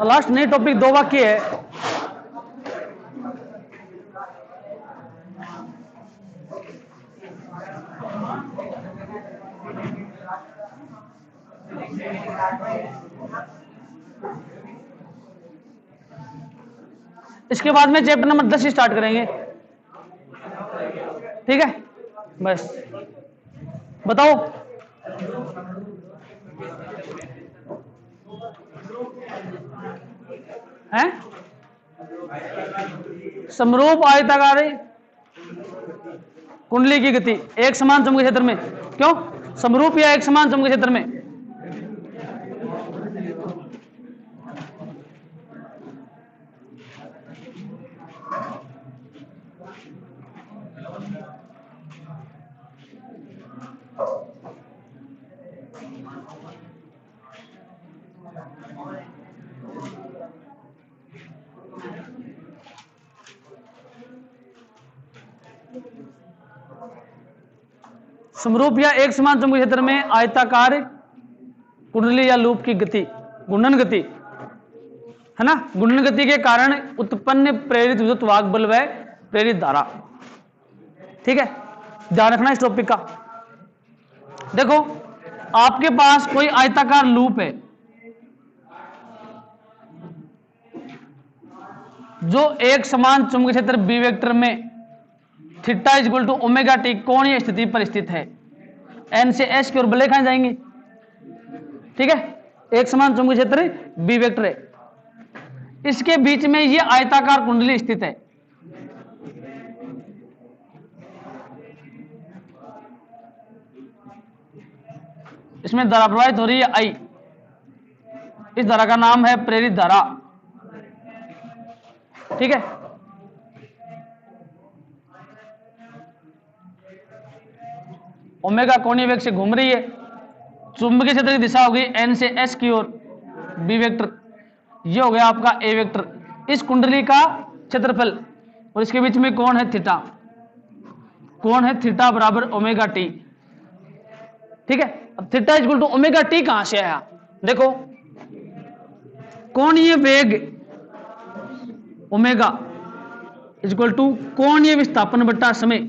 Last नई topic 2 वाक्य है। इसके बाद में चैप्टर नंबर 10 स्टार्ट करेंगे। ठीक है, बस बताओ। हैं? समरूप आयताकार कुंडली की गति एक समान चुंबकीय क्षेत्र में, क्यों समरूप या एक समान चुंबकीय क्षेत्र में? समरूप या एक समान चुंबकीय क्षेत्र में आयताकार कुंडली या लूप की गति घूर्णन गति है ना, घूर्णन गति के कारण उत्पन्न प्रेरित विद्युत वाहक बल व प्रेरित धारा। ठीक है, ध्यान रखना इस टॉपिक का। देखो आपके पास कोई आयताकार लूप है जो एक समान चुंबकीय क्षेत्र बी वेक्टर में theta equal to omega t कोणीय स्थिति पर स्थित है। एन से एस की ओर बल खाए जाएंगे। ठीक है, एक समान चुंबकीय क्षेत्र बी वेक्टर है, इसके बीच में ये आयताकार कुंडली स्थित है। इसमें धारा प्रवाहित हो रही है आई, इस धारा का नाम है प्रेरित धारा। ठीक है, ओमेगा कोणीय वेग से घूम रही है, चुंबकीय क्षेत्र की दिशा होगी एन से एस की ओर बी वेक्टर, ये हो गया आपका ए वेक्टर। इस कुंडली का क्षेत्रफल और इसके बीच में कोण है थीटा, कोण है थीटा बराबर ओमेगा टी। ठीक है, अब theta equal to omega t कहां से आया? देखो कोणीय वेग ओमेगा इक्वल टू कोणीय विस्थापन बटा समय।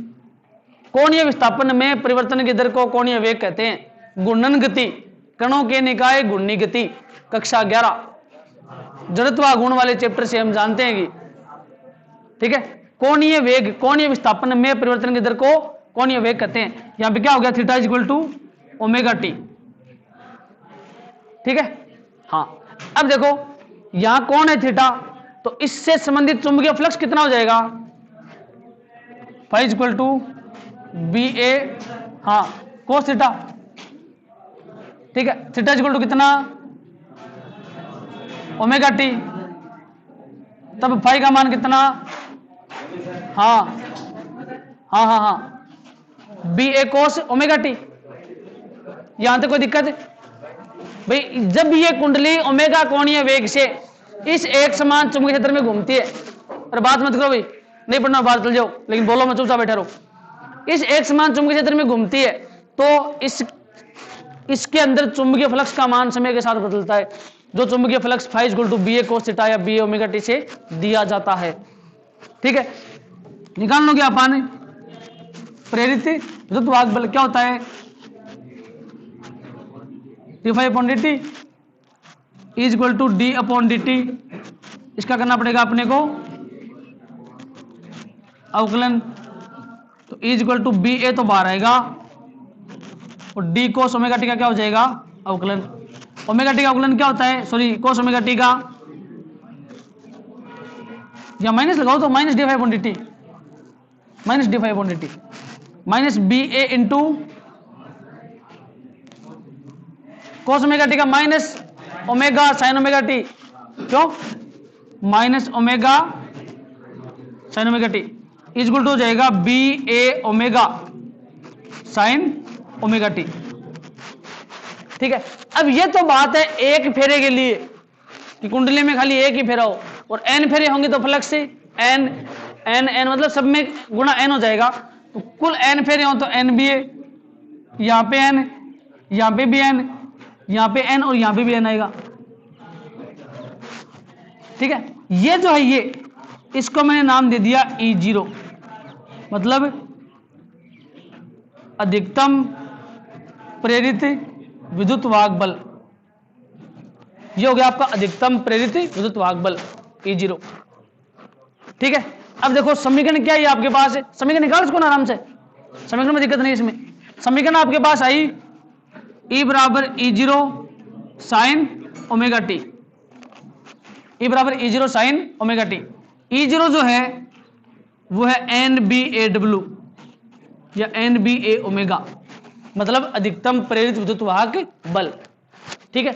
कोणीय विस्थापन में परिवर्तन की दर को कोणीय वेग कहते हैं। घूर्णन गति कणों के निकाय घूर्णी गति कक्षा 11 जड़त्व गुण वाले चैप्टर से हम जानते हैं कि ठीक है, कोणीय वेग कोणीय विस्थापन में परिवर्तन की दर को कोणीय वेग कहते हैं। यहां पे क्या हो गया? Theta equal to omega T. ठीक है, हाँ अब देखो यहां कौन है थीटा, तो इससे संबंधित चुंबकीय फ्लक्स कितना हो जाएगा? फाइव इक्वल टू बी ए हाँ कोस थीटा। ठीक है, थीटा इक्वल टू कितना? Omega T. तब फाइव का मान कितना? हाँ हाँ हाँ हाँ B A cos omega T. यहां तक कोई दिक्कत है भाई? जब ये कुंडली ओमेगा कोणीय वेग से इस एक समान चुंबकीय क्षेत्र में घूमती है, अरे बात मत करो भाई, नहीं पढ़ना बाहर चल जाओ, लेकिन बोलो मैं चुपचाप बैठे रहो। इस एक समान चुंबकीय क्षेत्र में घूमती है तो इसके अंदर चुंबकीय फ्लक्स का मान समय के साथ बदलता है, जो चुंबकीय flux phi equal to B A cos theta या बी ए ओमेगा टी से दिया जाता है। ठीक है, निकाल लो क्या पाने प्रेरित विद्युत वाहक बल क्या होता है? D five upon D t is equal to d upon D t. इसका करना पड़ेगा अपने को अवकलन, तो is equal to B A तो बाहर आएगा और डी कोस ओमेगा टी का क्या हो जाएगा? अवकलन। ओमेगा टी का अवकलन क्या होता है? सॉरी कोस ओमेगा टी का, या माइनस लगाओ तो minus D five upon D T, minus D five upon D T minus B A into cos omega T का minus omega sine omega T. क्यों? Minus omega sine omega T equal to हो जाएगा B A omega sine omega T. ठीक है, अब ये तो बात है एक फेरे के लिए कि कुंडली में खाली एक ही फेरा हो, और एन फेरे होंगे तो फ्लक्स से एन एन एन मतलब सब में गुणा एन हो जाएगा, तो कुल एन फेरे हो तो एन बी ए, यहां पे एन, यहां पे भी एन, यहां पे एन और यहां पे भी एन आएगा। ठीक है, ये जो है ये इसको मैंने नाम दे दिया E0, मतलब अधिकतम प्रेरित विद्युत वाहक बल। ये हो गया आपका अधिकतम प्रेरित विद्युत वाहक बल E0। ठीक है, अब देखो समीकरण क्या है आपके पास, समीकरण निकाल इसको ना आराम से, समीकरण में दिक्कत नहीं इसमें। समीकरण आपके पास आई E बराबर E0 sine omega T, E बराबर E0 sine omega T. E0 जो है वो है NBAW या NBA ओमेगा, मतलब अधिकतम प्रेरित विद्युत वाहक बल। ठीक है,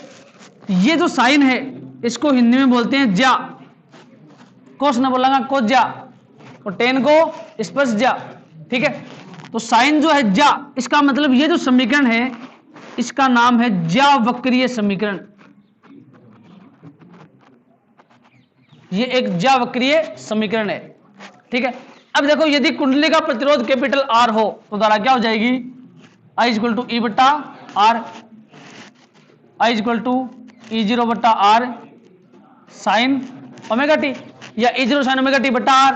ये जो साइन है इसको हिंदी में बोलते हैं ज्या, कोस न बोलेगा को ज्या, और टेन को स्पर्श ज्या। ठीक है, तो साइन जो है ज्या, इसका मतलब ये जो समीकरण है इसका नाम है ज्यावक्रीय समीकरण। ये एक ज्यावक्रीय समीकरण है। ठीक है, अब देखो यदि कुंडली का प्रतिरोध कैपिटल R हो तो धारा क्या हो जाएगी, I इक्वल टू E बट्टा R, I equal to E0 बट्टा R साइन ओमेगा टी, या E0 साइन ओमेगा टी बट्टा R।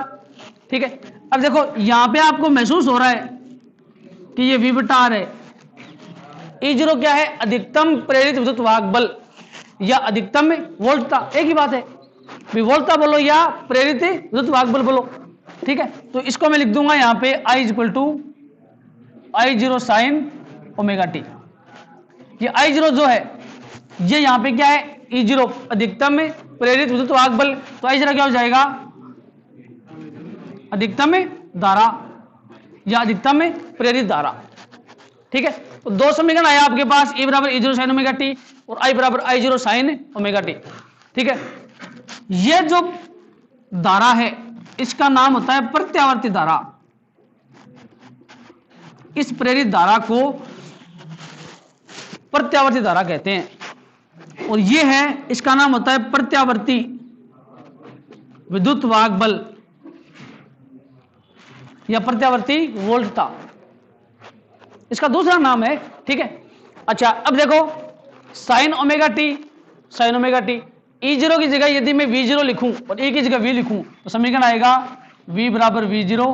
ठीक है, अब देखो यहां पे आपको महसूस हो रहा है कि ये V बट्टा R है। E0 क्या है, अधिकतम प्रेरित विद्युत वाहक बल या अधिकतम वोल्टता, एक ही बात है, वोल्टता बोलो या प्रेरित विद्युत वाहक बल बोलो। ठीक है, तो इसको मैं लिख दूंगा यहां पे I equal to I0 sine omega t. ये I0 जो है ये यहां पे क्या है, E0 अधिकतम प्रेरित विद्युत वाहक बल, तो I0 क्या हो जाएगा, अधिकतम धारा या अधिकतम प्रेरित धारा। ठीक है, तो दो समीकरण आया आपके पास, E बराबर E0 साइन ओमेगा टी और I बराबर I0 साइन ओमेगा टी। ठीक है, ये जो धारा है इसका नाम होता है प्रत्यावर्ती धारा। इस प्रेरित धारा को प्रत्यावर्ती धारा कहते हैं, और ये है इसका नाम होता है प्रत्यावर्ती विद्युत वाहक बल या प्रत्यावर्ती वोल्टता, इसका दूसरा नाम है। ठीक है, अच्छा अब देखो sign omega T, sign omega T, E0 की जगह यदि मैं V0 लिखूं और E की जगह V लिखूं तो समीकरण आएगा V बराबर V0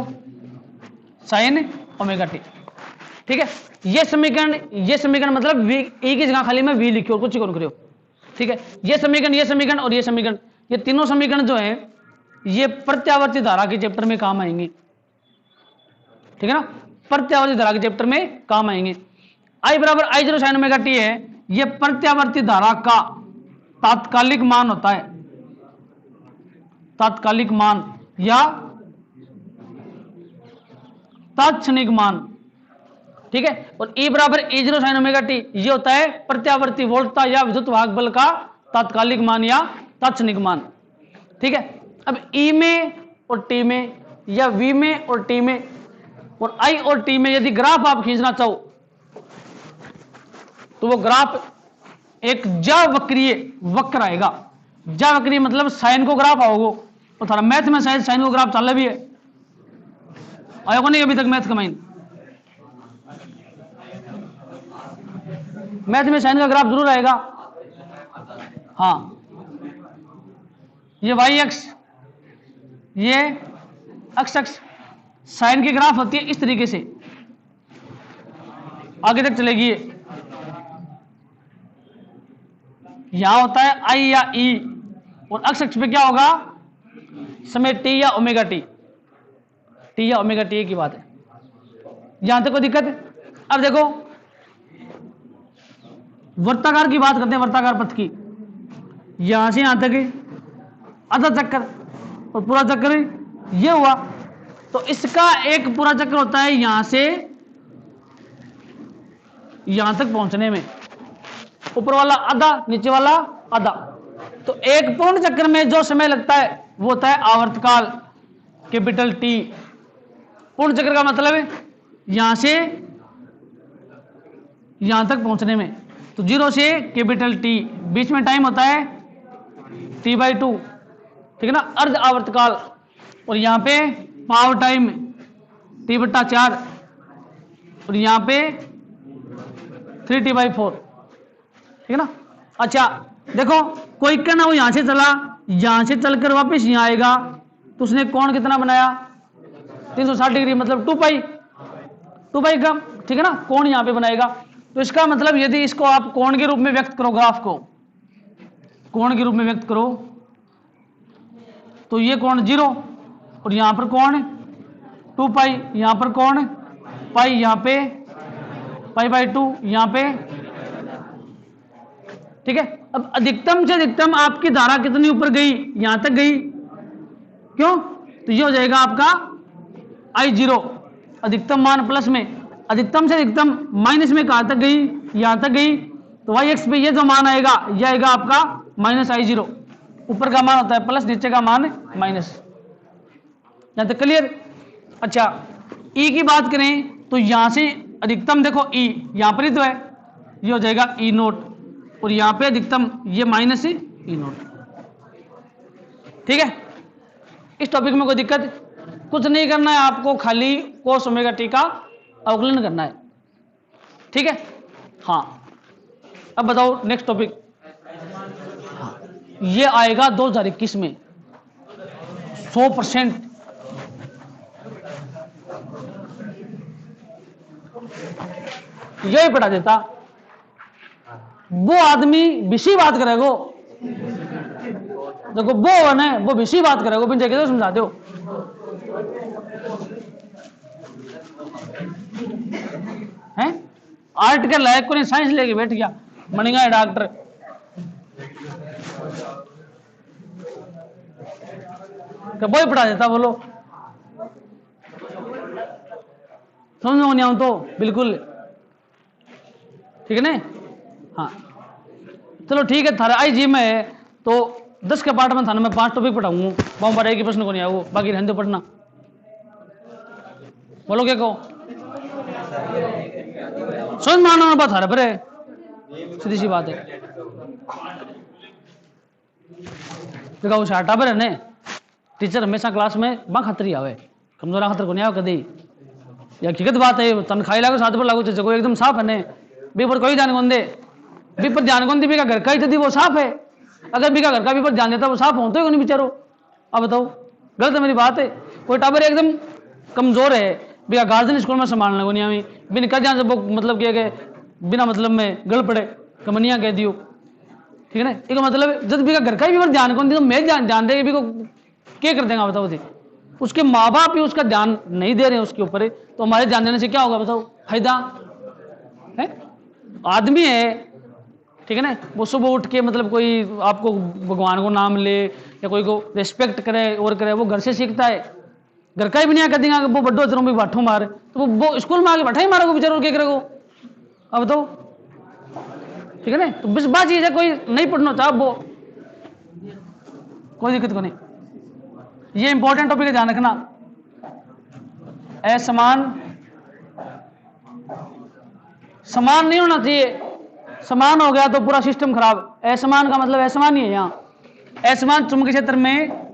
साइन ओमेगा टी। ठीक है, ये समीकरण मतलब V, E की जगह खाली मैं V लिखी और कुछ करो करो। ठीक है, ये समीकरण और ये समीकरण, ये तीनों समीकरण जो है ये प्रत्यावर्ती धारा के चैप्टर में काम आएंगे। ठीक है ना, प्रत्यावर्ती धारा के चैप्टर में काम आएंगे। I बराबर I0 साइन ओमेगा टी है, ये प्रत्यावर्ती धारा का तात्कालिक मान होता है, तात्कालिक मान या तात्क्षणिक मान। ठीक है, और E बराबर E0 साइन ओमेगा टी ये होता है प्रत्यावर्ती वोल्टता या विद्युत वाहक बल का तात्कालिक मान या तात्क्षणिक मान। ठीक है, अब E में और T में या V में और T में और I और T में यदि ग्राफ आप खींचना चाहो तो वो ग्राफ एक ज्यावक्रीय वक्र आएगा। ज्यावक्रीय मतलब साइन को ग्राफ आओगे तो थारा मैथ में शायद साइन को ग्राफ चल भी है, आया को नहीं अभी तक मैथ कमाइन, मैथ में साइन का ग्राफ जरूर आएगा। हाँ, ये वाई एक्स, ये एक्स एक्स, साइन की ग्राफ होती है इस तरीके से, आगे तक चलेगी। यहां होता है आई या ई और एक्स एक्स पे क्या होगा, समय टी या ओमेगा टी, टी या ओमेगा टी की बात है। यहां तक कोई दिक्कत है? अब देखो वर्ताकार की बात करते हैं, वर्ताकार पथ की। यहां से यहां तक आधा चक्कर और पूरा चक्कर ये हुआ, तो इसका एक पूरा चक्कर होता है यहां से यहां तक पहुंचने में, ऊपर वाला आधा नीचे वाला आधा। तो एक पूर्ण चक्कर में जो समय लगता है वो होता है आवर्तकाल कैपिटल टी। पूर्ण चक्र का मतलब है यहां से यहां तक पहुंचने में, तो 0 से कैपिटल टी, बीच में टाइम होता है T/2, ठीक है ना, अर्ध आवर्तकाल। और यहां पे पावर टाइम T/4 और यहां पे 3T/4, ठीक है ना। अच्छा देखो कोई कण वो यहां से चला यहां से चलकर वापस यहां आएगा तो उसने कोण कितना बनाया 360 डिग्री, मतलब 2 पाई का, ठीक है ना, कोण यहां पे बनाएगा। तो इसका मतलब यदि इसको आप कोण के रूप में व्यक्त करो, ग्राफ को कोण के रूप में व्यक्त करो तो ये कोण 0 और यहां पर कोण 2 पाई, यहां पर कोण पाई, यहां पे पाई/2 यहां पे, ठीक है। अब अधिकतम से अधिकतम आपकी धारा कितनी ऊपर गई, यहां तक गई, क्यों, तो ये हो जाएगा आपका I0 अधिकतम मान प्लस में, अधिकतम से अधिकतम माइनस में कहां तक गई, यहां तक गई, तो y एक्स पे ये जो मान आएगा ये आएगा आपका -I0, ऊपर का मान होता है प्लस, नीचे का मान माइनस। यहां तक क्लियर। अच्छा E की बात करें तो यहां से अधिकतम देखो E यहां पर ही तो है, ये हो जाएगा E0 और यहां पे अधिकतम ये -E0, ठीक है। इस टॉपिक में कोई दिक्कत कुछ नहीं करना है आपको, खाली cos ओमेगा t का अवकलन करना है, ठीक है। हाँ अब बताओ नेक्स्ट टॉपिक। हाँ ये आएगा 2021 में 100%, यही पढ़ा देता। वो आदमी विषय बात करेगो, देखो वो ने वो विषय बात करेगो, बिन जगह तो समझा दो। हैं आर्ट के लायक को नहीं, साइंस लेके बैठ गया बनेगा है डॉक्टर। तो वो ही पढ़ा देता, बोलो समझो नहीं आऊं तो बिल्कुल, ठीक है ना। हाँ चलो ठीक है, थारा आई जी में है तो 10 के पार्ट में थाना मैं 5 टॉपिक पढ़ाऊंगा, बहुत बड़ा एक ही प्रश्न को नहीं आओ, बाकी रहने दो पढ़ना। बोलो क्या कहो, समझ मानो बात थारा पर है, सीधी सी बात है। देखो शाटा पर है ने टीचर हमेशा क्लास में बा खतरी आवे, कमजोरा खतर को नहीं आओ कदी, ये हकीकत बात है। तनखाई लागू 7 पर लागू जगह एकदम साफ है ने, बी पर कोई ध्यान कौन दे, बी पर ध्यान कौन दे, बी का घर का ही थी वो साफ है, अगर बी का घर का बी पर ध्यान देता वो साफ होता ही नहीं बेचारो। अब बताओ गलत है मेरी बात है। कोई टाबर एकदम कमजोर है, बी का गार्जियन स्कूल में संभालने को नहीं आवी, बिन कर जान से वो मतलब किया गए बिना मतलब में गल पड़े कमनिया कह दियो, ठीक है ना। एक मतलब जब बी का घर का भी पर ध्यान कौन दी तो मैं ध्यान देगा, बी को क्या कर देगा बताओ थी। उसके माँ बाप भी उसका ध्यान नहीं दे रहे हैं उसके ऊपर, तो हमारे ध्यान देने से क्या होगा बताओ, फायदा है। आदमी है, ठीक है ना, वो सुबह उठ के मतलब कोई आपको भगवान को नाम ले या कोई को रिस्पेक्ट करे और करे, वो घर से सीखता है। घर का ही भी नहीं कर देंगे वो बड्डो तेरों भी बाठो मारे, तो वो स्कूल में आके बैठा ही मारेगा बेचारों, क्या करेगा अब बताओ, ठीक है ना। तो बस बात चीज है, कोई नहीं पढ़ना चाहे वो कोई दिक्कत को नहीं। ये इंपॉर्टेंट टॉपिक है, ध्यान रखना। असमान समान नहीं होना चाहिए, समान हो गया तो पूरा सिस्टम खराब। असमान का मतलब असमान ही है। यहां असमान चुंबकीय क्षेत्र में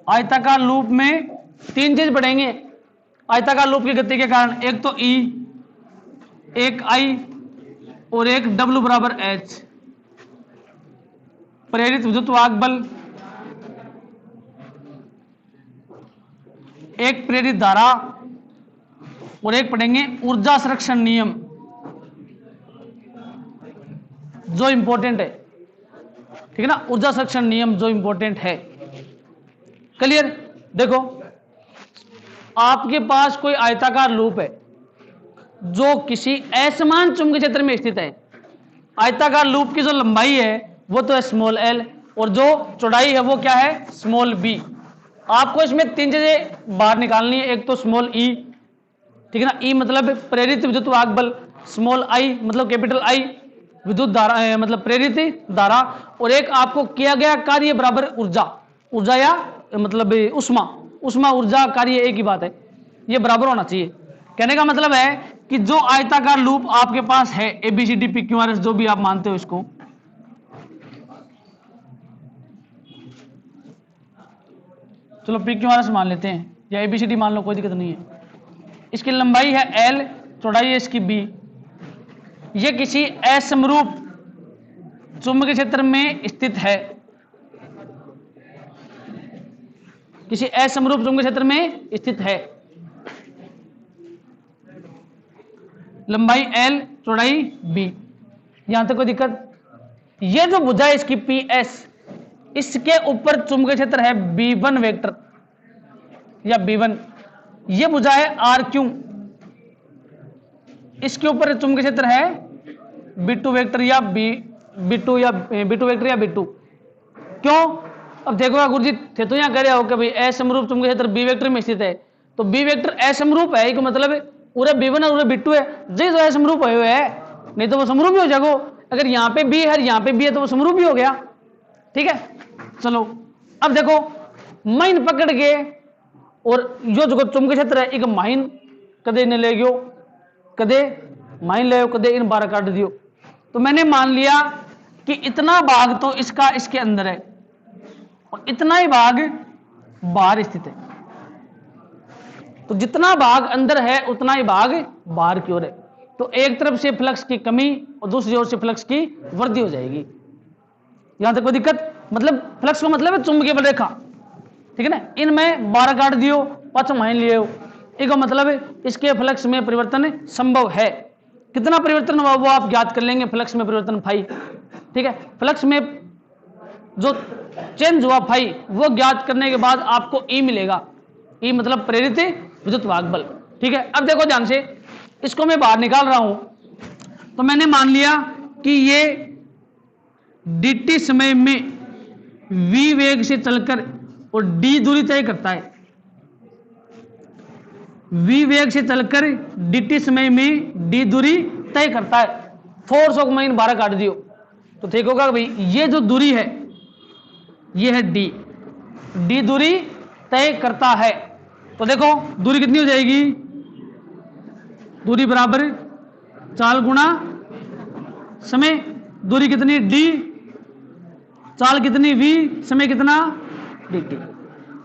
आयताकार लूप में 3 चीज पढ़ेंगे आयताकार लूप की गति के कारण, एक तो E, एक I और एक W बराबर H। प्रेरित विद्युत वाहक बल, एक प्रेरित धारा और एक पढ़ेंगे ऊर्जा संरक्षण नियम, जो इंपॉर्टेंट है, ठीक है ना। ऊर्जा संरक्षण नियम जो इंपॉर्टेंट है, क्लियर। देखो आपके पास कोई आयताकार लूप है जो किसी असमान चुंबकीय क्षेत्र में स्थित है। आयताकार लूप की जो लंबाई है वो तो है स्मॉल l और जो चौड़ाई है वो क्या है स्मॉल b। आपको इसमें 3 चीजें बाहर निकालनी है, एक तो स्मॉल e, ठीक है ना, E मतलब प्रेरित विद्युत वाहक बल, स्मॉल I मतलब कैपिटल I विद्युत धारा मतलब प्रेरित धारा, और एक आपको किया गया कार्य बराबर ऊर्जा, ऊर्जा या मतलब उष्मा ऊर्जा कार्य एक ही बात है, ये बराबर होना चाहिए। कहने का मतलब है कि जो आयताकार लूप आपके पास है ABCD PQRS जो भी आप मानते हो इसको, चलो PQRS मान लेते हैं या ABCD मान लो, कोई दिक्कत नहीं है। इसकी लंबाई है L, चौड़ाई है इसकी B। ये किसी असमरूप चुंबकीय क्षेत्र में स्थित है, किसी असमरूप चुंबकीय क्षेत्र में स्थित है, लंबाई L चौड़ाई B। यहां तक कोई दिक्कत? ये जो भुजा है इसकी PS, इसके ऊपर चुंबकीय क्षेत्र है B1 वेक्टर या B1, ये भुजा है RQ, इसके ऊपर चुंबकीय क्षेत्र है B2 वेक्टर या B2 वेक्टर या B2। क्यों? अब देखो गुरुजी थे तो यहां कह रहे हो कि भाई असमरूप चुंबकीय क्षेत्र B वेक्टर में स्थित है, तो B वेक्टर असमरूप है, इसका मतलब पूरे B1 और पूरे B2 है, जी तो असमरूप है, नहीं तो वो समरूप ही हो जाएगा। अगर यहाँ पे B है यहाँ पे B है तो वो समरूप ही हो गया। ठीक है, चलो अब देखो माइन पकड़ के और जो चुंबकीय क्षेत्र है एक माइन कदे ने ले गयो, कदे माइन ले कदे इन 12 काट दियो। तो मैंने मान लिया कि इतना भाग तो इसका इसके अंदर है और इतना ही भाग बाहर स्थित है, तो जितना भाग अंदर है उतना ही भाग बाहर की ओर है। तो एक तरफ से फ्लक्स की कमी और दूसरी ओर से फ्लक्स की वृद्धि हो जाएगी। यहां तक कोई दिक्कत? मतलब फ्लक्स का मतलब है चुंबकीय बल रेखा, ठीक है ना। इनमें 12 काट दियो, 5 माइन लिए हो, एक मतलब इसके फ्लक्स में परिवर्तन संभव है। कितना परिवर्तन हुआ वो आप ज्ञात कर लेंगे, फ्लक्स में परिवर्तन फाई। ठीक है, फ्लक्स में जो चेंज हुआ फाई वो ज्ञात करने के बाद आपको ई मिलेगा, ई मतलब प्रेरित विद्युत वाहक बल। ठीक है, अब देखो ध्यान से, इसको मैं बाहर निकाल रहा हूं, तो मैंने मान लिया कि ये dt समय में v वेग से चलकर और d दूरी तय करता है, v वेग से चलकर dt समय में d दूरी तय करता है। फोर्स ऑफ माइन 12 काट दियो तो ठीक होगा भाई, ये जो दूरी है ये है d दूरी तय करता है। तो देखो दूरी कितनी हो जाएगी, दूरी बराबर चाल गुणा समय, दूरी कितनी d, चाल कितनी v, समय कितना dt,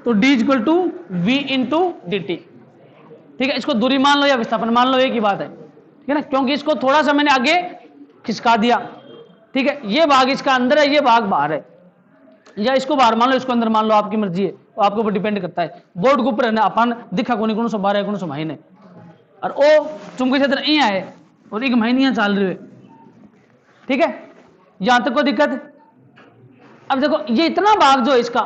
तो d equal to v into dt। ठीक है, इसको दूरी मान लो या विस्थापन मान लो, एक ही बात है, ठीक है ना, क्योंकि इसको थोड़ा सा मैंने आगे खिसका दिया। ठीक है, ये भाग इसका अंदर है, ये भाग बाहर है, या इसको बाहर मान लो इसको अंदर मान लो, आपकी मर्जी है, वो आपके ऊपर डिपेंड करता है। बोर्ड के ऊपर है ना, अपन दिखा कौन सौ 12 कौन सौ महीने, और वो चुंबकीय क्षेत्र यहाँ है और एक महीने यहाँ चल रहे। ठीक है, यहां तक कोई दिक्कत? अब देखो ये इतना भाग जो है इसका,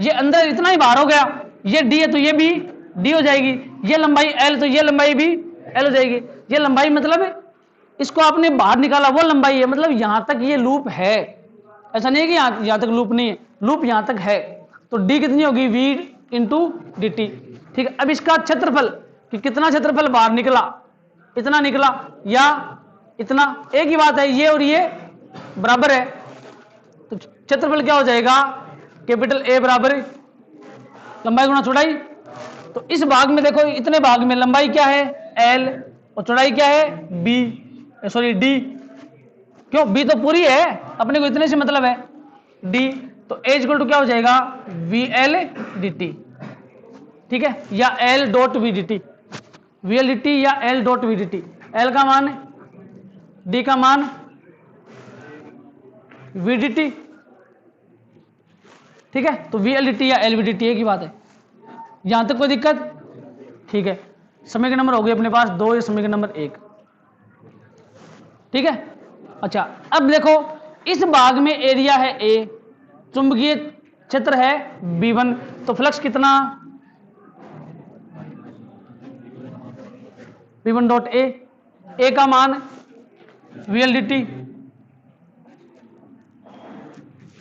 ये अंदर इतना ही बाहर हो गया, ये डी है तो ये भी डी हो जाएगी, ये लंबाई एल तो ये लंबाई भी एल हो जाएगी। ये लंबाई मतलब इसको आपने बाहर निकाला वो लंबाई है, मतलब यहां तक ये लूप है, ऐसा नहीं है कि यहां तक लूप नहीं है, लूप यहां तक है। तो डी कितनी होगी, वी इंटू डी टी। ठीक है, अब इसका क्षेत्रफल कि कितना क्षेत्रफल बाहर निकला, इतना निकला या इतना, एक ही बात है, ये और ये बराबर है, तो क्षेत्रफल क्या हो जाएगा, कैपिटल ए बराबर लंबाई गुणा चौड़ाई। तो इस भाग में देखो, इतने भाग में लंबाई क्या है एल और चौड़ाई क्या है बी, सॉरी डी, क्यों बी तो पूरी है, अपने को इतने से मतलब है डी। तो ए इक्वल टू क्या हो जाएगा, वी एल डी टी। ठीक है, या L dot V D T, V L D T या L dot V D T. L का मान डी का मान वी डी टी। ठीक है, तो वी एल डी टी या एल वी डी टी एक ही बात है। यहां तक कोई दिक्कत? ठीक है, समय के नंबर हो गए अपने पास 2 या समय के नंबर 1। ठीक है, अच्छा अब देखो इस भाग में एरिया है ए, चुंबकीय क्षेत्र है B1, तो फ्लक्स कितना B1 डॉट ए का मान VLDT।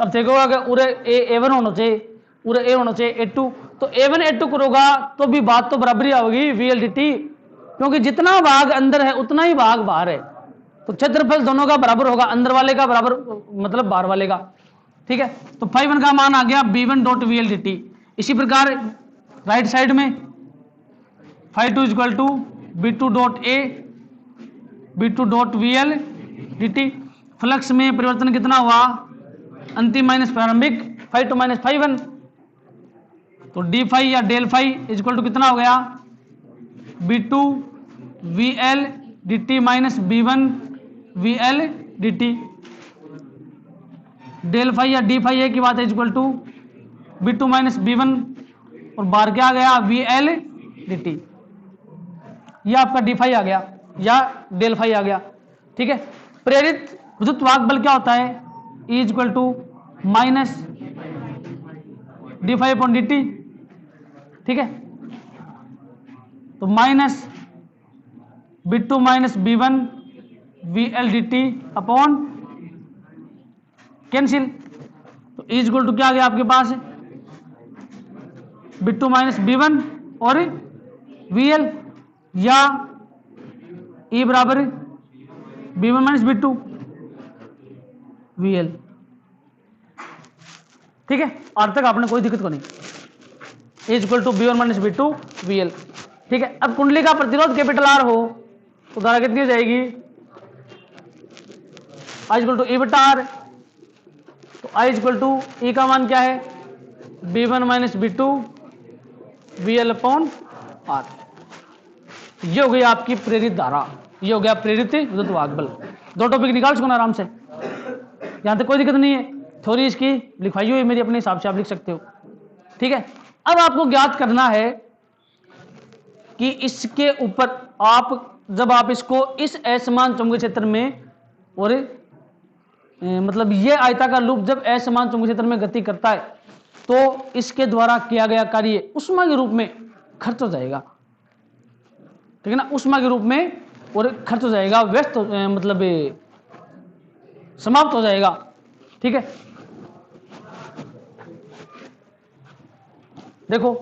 अब देखोगा कि पूरे A1 होना चाहिए, पूरे A होना चाहिए A2, तो A1 A2 करोगा तो भी बात तो बराबर ही होगी VLDT, क्योंकि जितना भाग अंदर है उतना ही भाग बाहर है, तो क्षेत्रफल दोनों का बराबर होगा, अंदर वाले का बराबर मतलब बाहर वाले का। ठीक है, तो φ1 का मान आ गया B1 डॉट VLDT। इसी प्रकार राइट साइड में φ2 equal to B2 dot A B2 dot VLDT। Flux में परिवर्तन कितना हुआ, अंतिम माइनस प्रारंभिक, φ2 माइनस φ1, तो डी फाई या डेल फाई इक्वल टू कितना हो गया, B2 VL dt minus B1 VL dt। Del phi या डी फाई ए की बात है equal to B2 minus B1 और बाहर क्या आ गया VL dt, यह आपका डी फाई आ गया या डेल फाई आ गया। ठीक है, प्रेरित विद्युत वाहक बल क्या होता है E equal to minus d phi upon dt। ठीक है, तो minus B2 minus B1 VL dt upon cancel, तो E इक्वल टू क्या आ गया आपके पास B2 माइनस B1 और VL या E बराबर B1 माइनस B2 VL। ठीक है, आज तक आपने कोई दिक्कत को नहीं, E equal to B1 minus B2 VL। ठीक है, अब कुंडली का प्रतिरोध कैपिटल R हो तो धारा कितनी हो जाएगी I इक्वल टू E बटा R, तो I इक्वल टू E का मान क्या है B1 minus B2 VL upon R। ये हो गई आपकी प्रेरित धारा, ये हो गया प्रेरित विद्युत वाहक बल। दो टॉपिक निकाल सको ना आराम से, यहां तक कोई दिक्कत नहीं है। थ्योरी इसकी लिखवाई हुई मेरी अपने हिसाब से आप लिख सकते हो। ठीक है, अब आपको ज्ञात करना है कि इसके ऊपर आप जब आप इसको इस असमान चुंबकीय क्षेत्र में और मतलब ये आयताकार लूप जब असमान चुंबकीय क्षेत्र में गति करता है तो इसके द्वारा किया गया कार्य ऊष्मा के रूप में खर्च हो जाएगा। ठीक है ना, ऊष्मा के रूप में और खर्च हो जाएगा, व्यस्त मतलब समाप्त हो जाएगा। ठीक है, देखो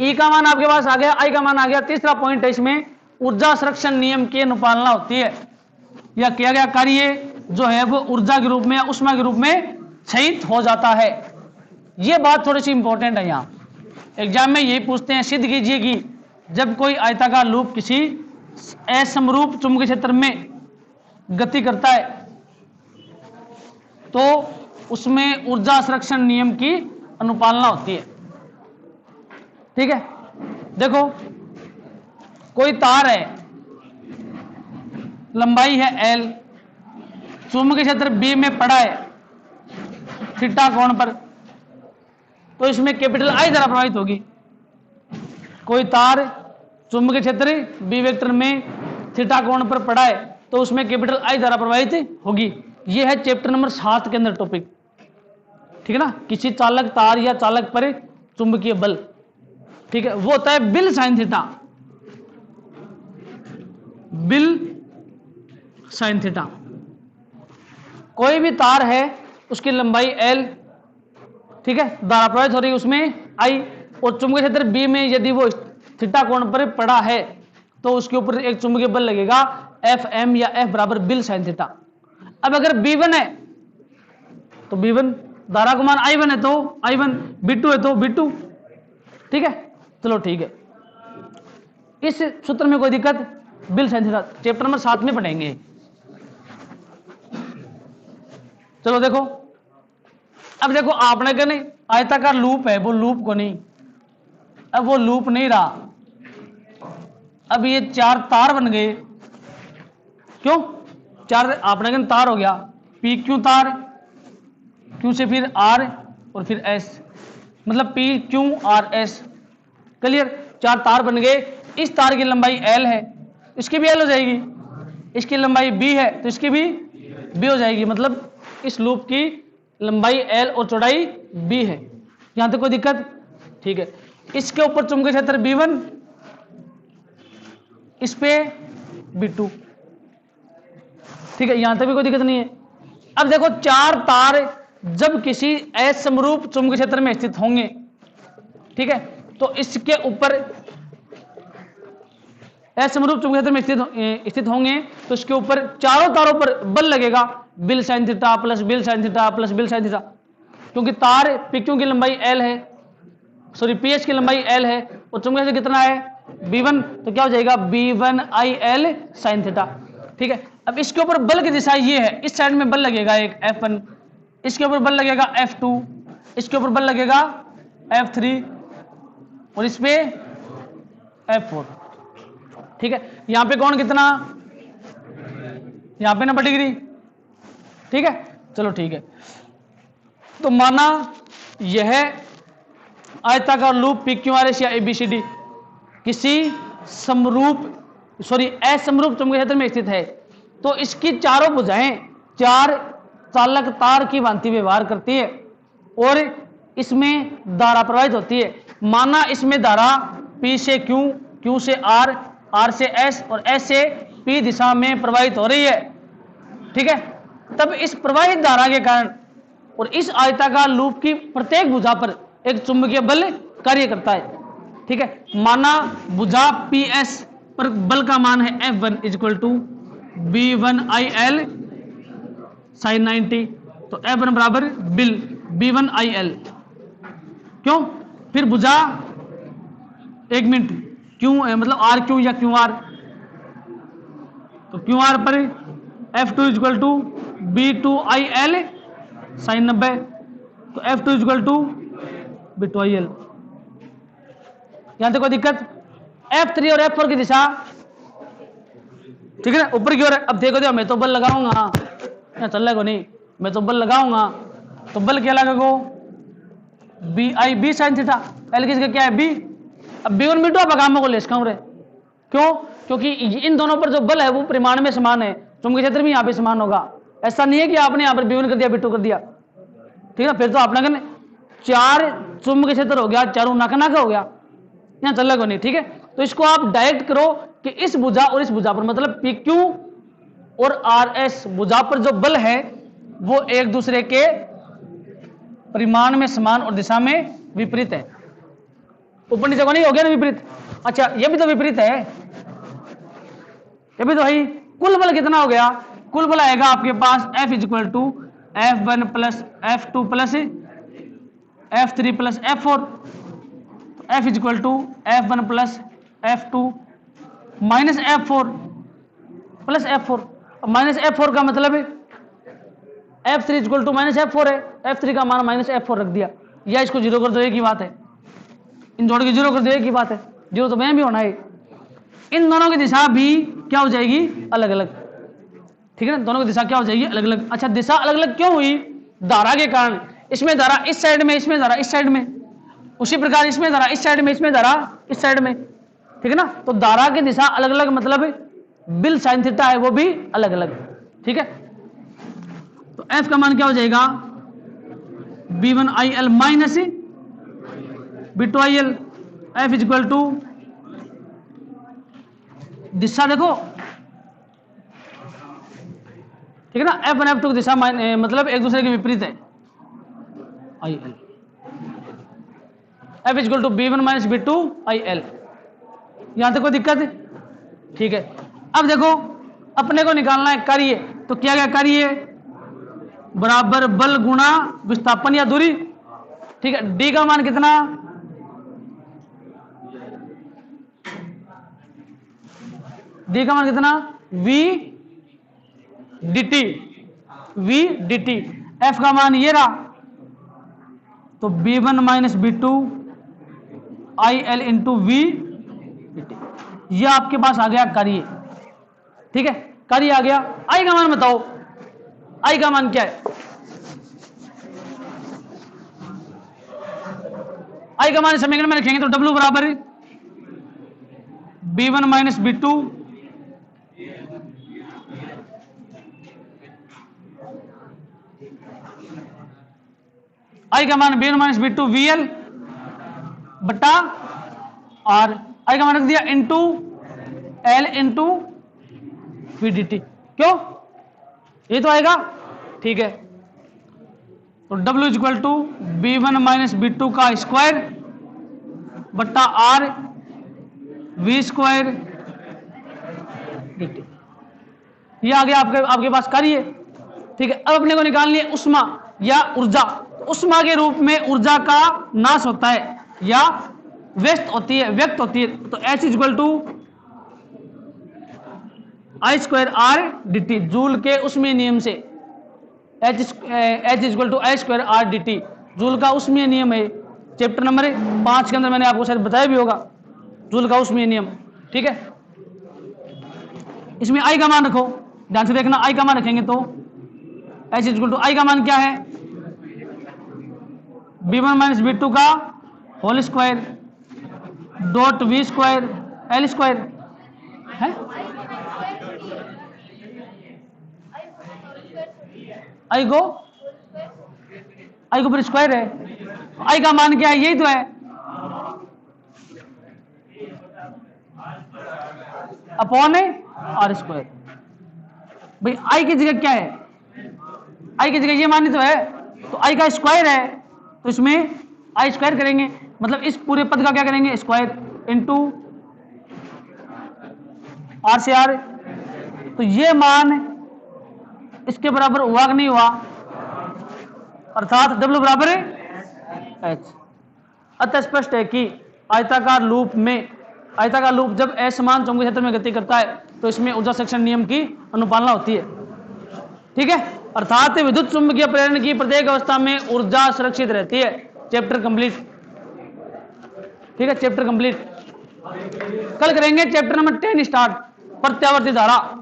E का मान आपके पास आ गया, I का मान आ गया। तीसरा पॉइंट है इसमें ऊर्जा संरक्षण नियम की अनुपालना होती है या किया गया कार्य जो है वो ऊर्जा के रूप में या ऊष्मा के रूप में क्षयित हो जाता है। ये बात थोड़ी सी इंपॉर्टेंट है, यहाँ एग्जाम में यही पूछते हैं, सिद्ध कीजिए कि जब कोई आयताकार लूप किसी असमरूप चुंबकीय क्षेत्र में गति करता है तो उसमें ऊर्जा संरक्षण नियम की अनुपालना होती है। ठीक है, देखो कोई तार है, लंबाई है L, चुंबकीय क्षेत्र B में पड़ा है थीटा कोण पर, तो इसमें कैपिटल I धारा प्रवाहित होगी। कोई तार चुंबकीय क्षेत्र B वेक्टर में थीटा कोण पर पड़ा है तो उसमें कैपिटल I धारा प्रवाहित होगी। यह है चैप्टर नंबर 7 के अंदर टॉपिक। ठीक है ना, किसी चालक तार या चालक पर चुंबकीय बल। ठीक है, वो होता है bill sine theta, bill sine theta. कोई भी तार है उसकी लंबाई L, ठीक है, धारा प्रवाहित हो रही है उसमें I, और चुंबकीय क्षेत्र B में यदि वो थीटा कोण पर पड़ा है तो उसके ऊपर एक चुंबकीय बल लगेगा Fm या F बराबर बिल साइन थीटा। अब अगर B1 है तो B1, धारा का मान I1 है तो I1, B2 है तो B2। ठीक है, चलो ठीक है, इस सूत्र में कोई दिक्कत, bill sine theta chapter number 7 में पढ़ेंगे। चलो देखो, अब देखो आपने क्या नहीं आयताकार लूप है, वो लूप को नहीं, अब वो लूप नहीं रहा, अब ये चार तार बन गए। क्यों चार, आपने क्या तार हो गया P Q तार, Q से फिर R और फिर S, मतलब P Q R S। Clear, चार तार बन गए। इस तार की लंबाई L है, इसकी भी L हो जाएगी, इसकी लंबाई B है तो इसकी भी B हो जाएगी, मतलब इस लूप की लंबाई L और चौड़ाई B है। यहां तक कोई दिक्कत? ठीक है, इसके ऊपर चुंबकीय क्षेत्र B1, इस पे B2। ठीक है, यहां तक भी कोई दिक्कत नहीं है। अब देखो चार तार जब किसी असमरूप चुंबकीय क्षेत्र में स्थित होंगे, ठीक है, तो इसके ऊपर असमरूप चुंबकीय क्षेत्र में स्थित होंगे तो इसके ऊपर चारों तारों पर बल लगेगा bill sine theta plus bill sine theta plus bill sine theta, क्योंकि तार PQ की लंबाई L है, सॉरी PS की लंबाई L है और चुंबकीय क्षेत्र कितना है B1, तो क्या हो जाएगा B1IL साइन थीटा। ठीक है, अब इसके ऊपर बल की दिशा ये है, इस साइड में बल लगेगा एक F1, इसके ऊपर बल लगेगा F2, इसके ऊपर बल लगेगा F3 और इस पे F4। ठीक है, यहां पे कौन कितना, यहां पे 90 डिग्री। ठीक है, चलो ठीक है। तो माना यह आयताकार लूप PQRS या ABCD किसी असमरूप चुंबकीय क्षेत्र में स्थित है, तो इसकी चारों भुजाएं चार चालक तार की भांति व्यवहार करती है और इसमें धारा प्रवाहित होती है। माना इसमें धारा P से Q, Q से R, R से S और S से P दिशा में प्रवाहित हो रही है। ठीक है, तब इस प्रवाहित धारा के कारण और इस आयताकार लूप की प्रत्येक भुजा पर एक चुंबकीय बल कार्य करता है। ठीक है, माना भुजा PS पर बल का मान है F1 = B1IL sin 90, तो F1 बराबर बिल B1IL। क्यों? फिर भुजा, एक मिनट, क्यों मतलब RQ या QR, तो QR पर F2 = B2IL sin 90, तो F2 = B2IL। यहां तक कोई दिक्कत? F3 और F4 की दिशा, ठीक है ना, ऊपर की ओर। अब देखो मैं तो बल लगाऊंगा, यहाँ चल रहा को नहीं, मैं तो बल लगाऊंगा, तो बल क्या लगेगा? BI sin theta. L किसका क्या है? B। अब B1 B2 आप कामों को ले सकाऊं रे, क्यों? क्योंकि इन दोनों पर जो बल है वो परिमाण में समान है, चुंबकीय क्षेत्र भी यहाँ पे समान होगा। ऐसा नहीं है कि आपने यहाँ पर B1 कर दिया B2 कर दिया, ठीक है ना, फिर तो आपने कहने चार चुंबकीय क्षेत्र हो गया, चारों नाका नाका हो गया, यहाँ चल रहा नहीं। ठीक है, तो इसको आप डायरेक्ट करो कि इस भुजा और इस भुजा पर, मतलब PQ और RS भुजा पर जो बल है वो एक दूसरे के परिमाण में समान और दिशा में विपरीत है। ऊपर नीचे को नहीं हो गया ना विपरीत? अच्छा, ये भी तो विपरीत है, ये भी तो है। कुल बल कितना हो गया? कुल बल आएगा आपके पास F = F1 + F2 + F3 + F4। F = F1 + F2 - F4 + F4। -F4 का मतलब है F3 = -F4 है, F3 का मान -F4 रख दिया, या इसको 0 कर दो, एक ही बात है। इन दोनों की 0 कर दो, एक ही बात है, 0 तो मैं भी होना है। इन दोनों की दिशा भी क्या हो जाएगी? अलग अलग। ठीक है ना, दोनों की दिशा क्या हो जाएगी? अलग अलग। अच्छा, दिशा अलग अलग क्यों हुई? धारा के कारण। इसमें धारा इस साइड में, इसमें धारा इस साइड में, उसी प्रकार इसमें धारा इस साइड में, इसमें धारा इस साइड में। ठीक है ना, तो धारा की दिशा अलग अलग, मतलब बिल sin थीटा है वो भी अलग अलग। ठीक है, तो F का मान क्या हो जाएगा? B1IL - B2IL। F = दिशा देखो, ठीक है ना, F1 F2 की दिशा मतलब एक दूसरे के विपरीत है, IL। F = B1 - B2IL। यहां तक कोई दिक्कत? ठीक है, अब देखो अपने को निकालना है कार्य, तो क्या क्या कार्य बराबर बल गुणा विस्थापन या दूरी। ठीक है, D का मान कितना? D का मान कितना? V dt। F का मान ये रहा, तो B1 - B2IL × V dt। ये आपके पास आ गया कार्य। ठीक है, कार्य आ गया। I का मान बताओ, I का मान क्या है? I का मान समीकरण में रखेंगे तो W बराबर B1 - B2 I का मान B1 - B2 VL बटा R। I का मान रख दिया इंटू L × VDT। क्यों? ये तो आएगा। ठीक है, तो W = B1 - B2 का स्क्वायर बट्टा R V² dt। ये आ गया आपके पास कार्य। ठीक है, अब अपने को निकालनी है उष्मा या ऊर्जा। उष्मा के रूप में ऊर्जा का नाश होता है या व्यक्त होती है, तो H = I² R dt। Joule के उष्मीय नियम से H = I² R dt joule का उष्मीय नियम है। चैप्टर नंबर 5 के अंदर मैंने आपको शायद बताया भी होगा जूल का उष्मीय नियम। ठीक है, इसमें I का मान रखो, ध्यान से देखना। I का मान रखेंगे तो H = I का मान क्या है? B1 माइनस B2 का whole square dot V square L square है। आई को फिर स्क्वायर है, आई का मान क्या है, यही तो है, अपॉन है आर स्क्वायर। भाई आई की जगह क्या है, आई की जगह ये मानी तो है, तो आई का स्क्वायर है तो इसमें आई स्क्वायर करेंगे, मतलब इस पूरे पद का क्या करेंगे, स्क्वायर इनटू आर से आर। तो ये मान इसके बराबर हुआ कि नहीं हुआ, अर्थात W बराबर है H। अतः स्पष्ट है कि आयताकार लूप में, आयताकार लूप जब असमान चुंबकीय क्षेत्र में गति करता है तो इसमें ऊर्जा संरक्षण नियम की अनुपालना होती है। ठीक है, अर्थात विद्युत चुंबकीय प्रेरण की प्रत्येक अवस्था में ऊर्जा सुरक्षित रहती है। Chapter complete. ठीक है, चैप्टर कंप्लीट। कल करेंगे चैप्टर नंबर 10 स्टार्ट, प्रत्यावर्ती धारा।